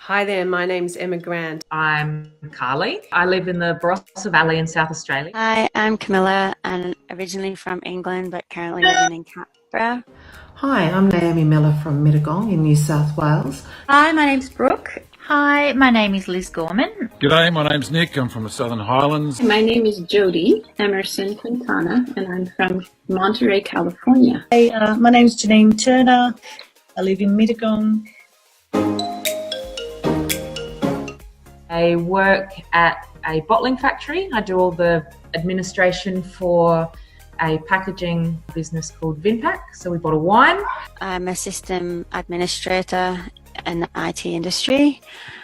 Hi there, my name's Emma Grant. I'm Carly. I live in the Barossa Valley in South Australia. Hi, I'm Camilla and originally from England but currently living in Canberra. Hi, I'm Naomi Miller from Mittagong in New South Wales. Hi, my name's Brooke. Hi, my name is Liz Gorman. G'day, my name's Nick. I'm from the Southern Highlands. My name is Jody Emerson Quintana and I'm from Monterey, California. Hey, my name's Janine Turner. I live in Mittagong. I work at a bottling factory. I do all the administration for a packaging business called Vinpack. So we bottle wine. I'm a system administrator in the IT industry.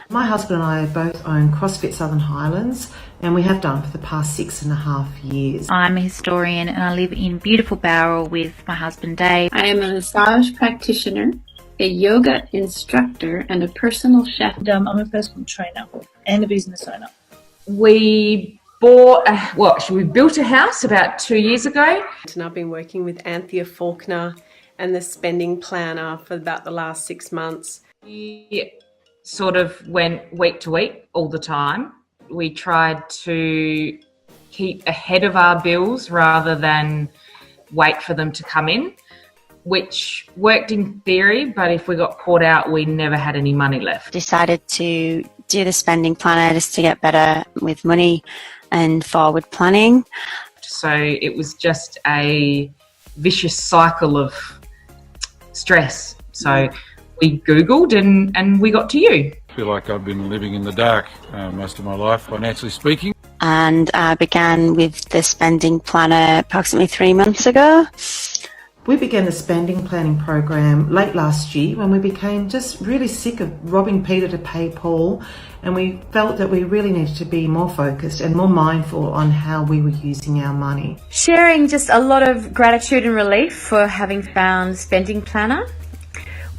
My husband and I both own CrossFit Southern Highlands, and we have done for the past 6.5 years. I'm a historian and I live in beautiful Bowral with my husband Dave. I am a massage practitioner, a yoga instructor, and a personal chef. I'm a personal trainer and a business owner. We built a house about 2 years ago. And I've been working with Anthea Faulkner and the spending planner for about the last 6 months. We sort of went week to week all the time. We tried to keep ahead of our bills rather than wait for them to come in, which worked in theory, but if we got caught out, we never had any money left. Decided to do the spending planner just to get better with money and forward planning. So it was just a vicious cycle of stress. So we Googled and we got to you. I feel like I've been living in the dark most of my life, financially speaking. And I began with the spending planner approximately 3 months ago. We began the spending planning program late last year when we became just really sick of robbing Peter to pay Paul, and we felt that we really needed to be more focused and more mindful on how we were using our money. Sharing just a lot of gratitude and relief for having found Spending Planner.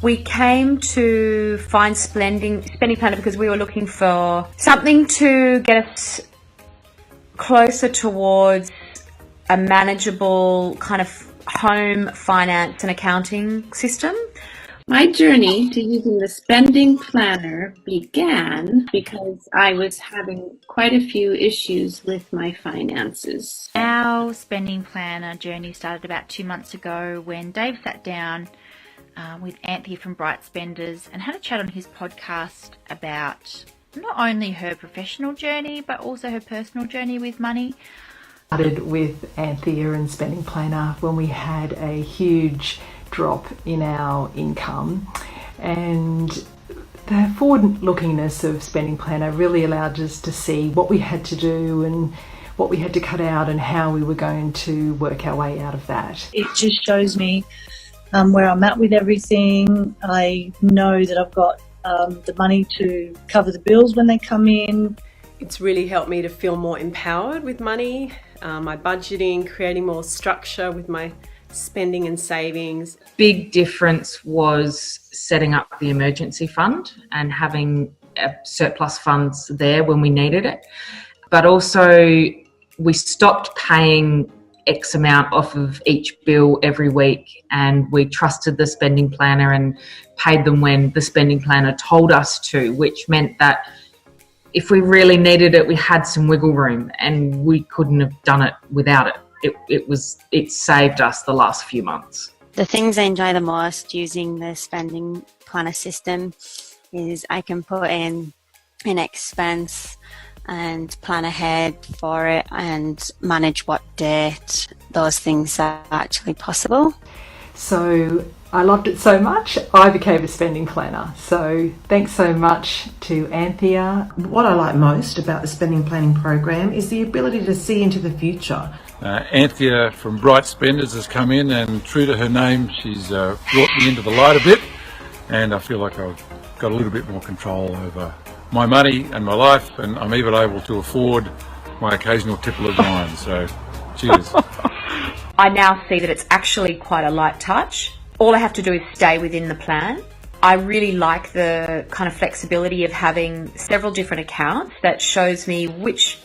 We came to find Spending Planner because we were looking for something to get us closer towards a manageable kind of home finance and accounting system. My journey to using the spending planner began because I was having quite a few issues with my finances. Our spending planner journey started about 2 months ago when Dave sat down with Anthea from Bright Spenders and had a chat on his podcast about not only her professional journey but also her personal journey with money. Started with Anthea and Spending Planner when we had a huge drop in our income, and the forward-lookingness of Spending Planner really allowed us to see what we had to do and what we had to cut out and how we were going to work our way out of that. It just shows me where I'm at with everything. I know that I've got the money to cover the bills when they come in. It's really helped me to feel more empowered with money, my budgeting, creating more structure with my spending and savings. Big difference was setting up the emergency fund and having surplus funds there when we needed it. But also we stopped paying X amount off of each bill every week, and we trusted the spending planner and paid them when the spending planner told us to, which meant that if we really needed it, we had some wiggle room and we couldn't have done it without it. It saved us the last few months. The things I enjoy the most using the spending planner system is I can put in an expense and plan ahead for it and manage what date those things are actually possible. So I loved it so much, I became a spending planner. So thanks so much to Anthea. What I like most about the spending planning program is the ability to see into the future. Anthea from Bright Spenders has come in, and true to her name, she's brought me into the light a bit, and I feel like I've got a little bit more control over my money and my life, and I'm even able to afford my occasional tipple of wine. So cheers. I now see that it's actually quite a light touch. All I have to do is stay within the plan. I really like the kind of flexibility of having several different accounts that shows me which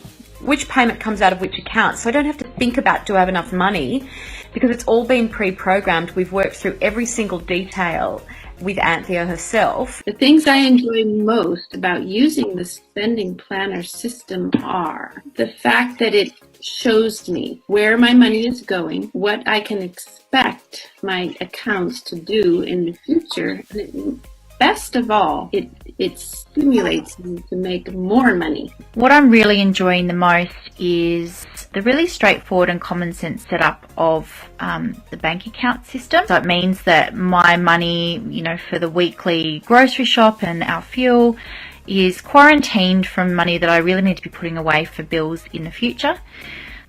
payment comes out of which account. So I don't have to think about, do I have enough money? Because it's all been pre-programmed. We've worked through every single detail with Anthea herself. The things I enjoy most about using the spending planner system are the fact that it shows me where my money is going, what I can expect my accounts to do in the future, and best of all, it stimulates me to make more money. What I'm really enjoying the most is the really straightforward and common sense setup of the bank account system. So it means that my money, for the weekly grocery shop and our fuel is quarantined from money that I really need to be putting away for bills in the future.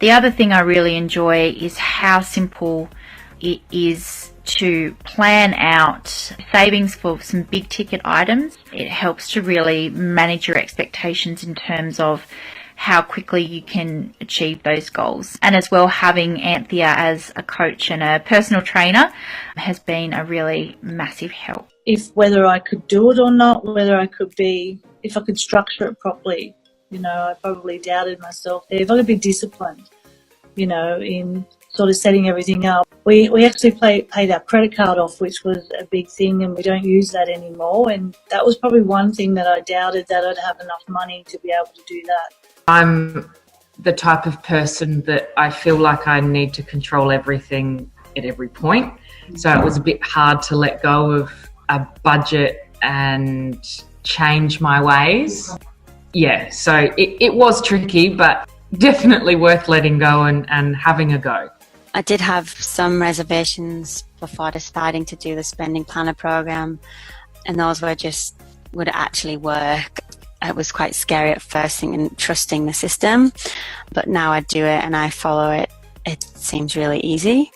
The other thing I really enjoy is how simple it is to plan out savings for some big ticket items. It helps to really manage your expectations in terms of how quickly you can achieve those goals. And as well, having Anthea as a coach and a personal trainer has been a really massive help. If whether I could do it or not, if I could structure it properly, I probably doubted myself there. If I could be disciplined, in sort of setting everything up. We actually paid our credit card off, which was a big thing, and we don't use that anymore. And that was probably one thing that I doubted, that I'd have enough money to be able to do that. I'm the type of person that I feel like I need to control everything at every point. So it was a bit hard to let go of a budget and change my ways. Yeah, so it was tricky, but definitely worth letting go and having a go. I did have some reservations before deciding to do the spending planner program, and those would actually work. It was quite scary at first and trusting the system, but now I do it and I follow it. It seems really easy.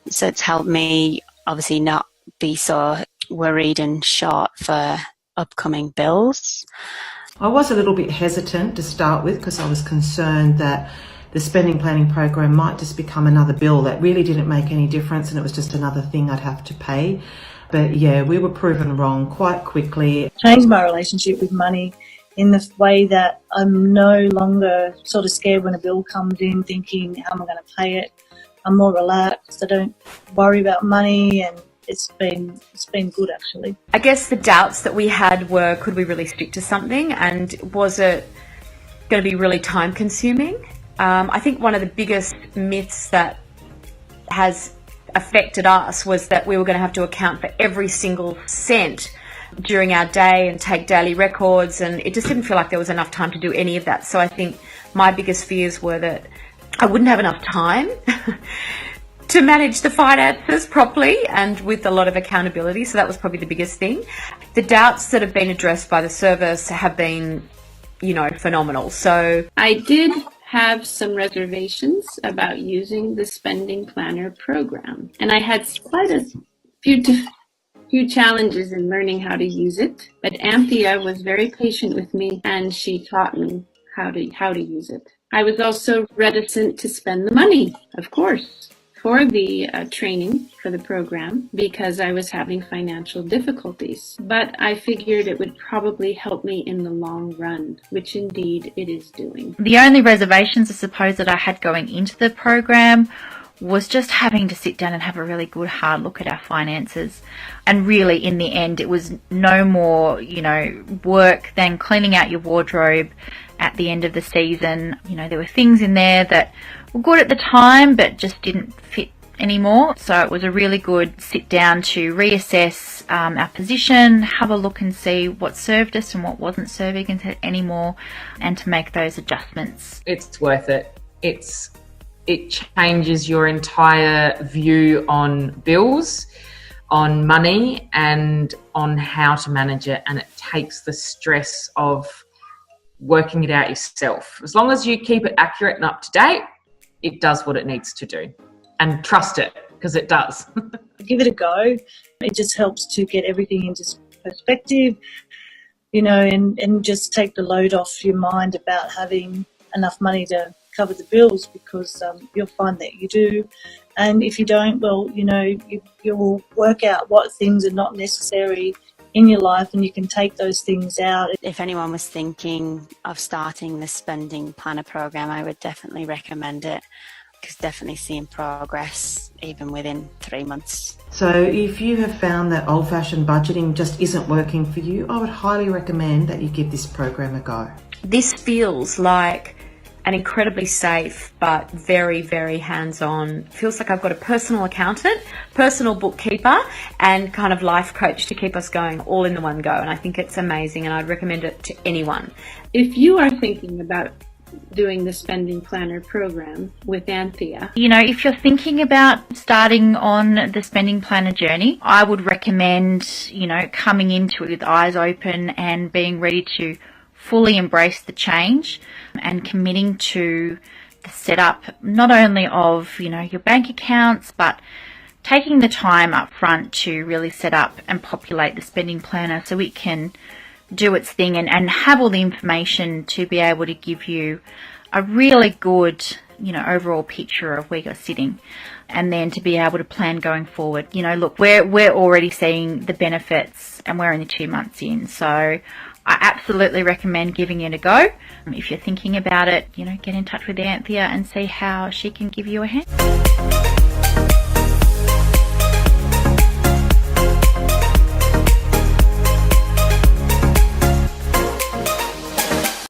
So it's helped me obviously not be so worried and short for upcoming bills. I was a little bit hesitant to start with because I was concerned that the spending planning program might just become another bill that really didn't make any difference and it was just another thing I'd have to pay. But yeah, we were proven wrong quite quickly. Changed my relationship with money in the way that I'm no longer sort of scared when a bill comes in thinking, how am I going to pay it? I'm more relaxed. I don't worry about money, and it's been good actually. I guess the doubts that we had were, could we really stick to something, and was it going to be really time consuming? I think one of the biggest myths that has affected us was that we were going to have to account for every single cent during our day and take daily records, and it just didn't feel like there was enough time to do any of that. So I think my biggest fears were that I wouldn't have enough time to manage the finances properly and with a lot of accountability. So that was probably the biggest thing. The doubts that have been addressed by the service have been, phenomenal. So I did have some reservations about using the spending planner program, and I had quite a few challenges in learning how to use it, but Anthea was very patient with me and she taught me how to use it. I was also reticent to spend the money, of course, for the training for the program because I was having financial difficulties, but I figured it would probably help me in the long run, which indeed it is doing. The only reservations, I suppose, that I had going into the program was just having to sit down and have a really good hard look at our finances. And really, in the end, it was no more, work than cleaning out your wardrobe at the end of the season. There were things in there that were good at the time, but just didn't fit anymore. So it was a really good sit down to reassess our position, have a look and see what served us and what wasn't serving us anymore, and to make those adjustments. It's worth it. It changes your entire view on bills, on money, and on how to manage it. And it takes the stress of working it out yourself. As long as you keep it accurate and up to date, it does what it needs to do. And trust it, because it does. Give it a go. It just helps to get everything into perspective, and just take the load off your mind about having enough money to cover the bills, because you'll find that you do. And if you don't, well, you'll work out what things are not necessary in your life and you can take those things out. If anyone was thinking of starting the spending planner program, I would definitely recommend it, because definitely seeing progress even within 3 months. So if you have found that old-fashioned budgeting just isn't working for you, I would highly recommend that you give this program a go. This feels like an incredibly safe but very, very hands-on. Feels like I've got a personal accountant, personal bookkeeper, and kind of life coach to keep us going all in the one go. And I think it's amazing, and I'd recommend it to anyone. If you are thinking about doing the Spending Planner program with Anthea, if you're thinking about starting on the Spending Planner journey, I would recommend, coming into it with eyes open and being ready to fully embrace the change and committing to the setup, not only of, your bank accounts, but taking the time up front to really set up and populate the Spending Planner so it can do its thing and have all the information to be able to give you a really good, overall picture of where you're sitting, and then to be able to plan going forward. Look, we're already seeing the benefits and we're only 2 months in, so I absolutely recommend giving it a go. If you're thinking about it, get in touch with Anthea and see how she can give you a hand.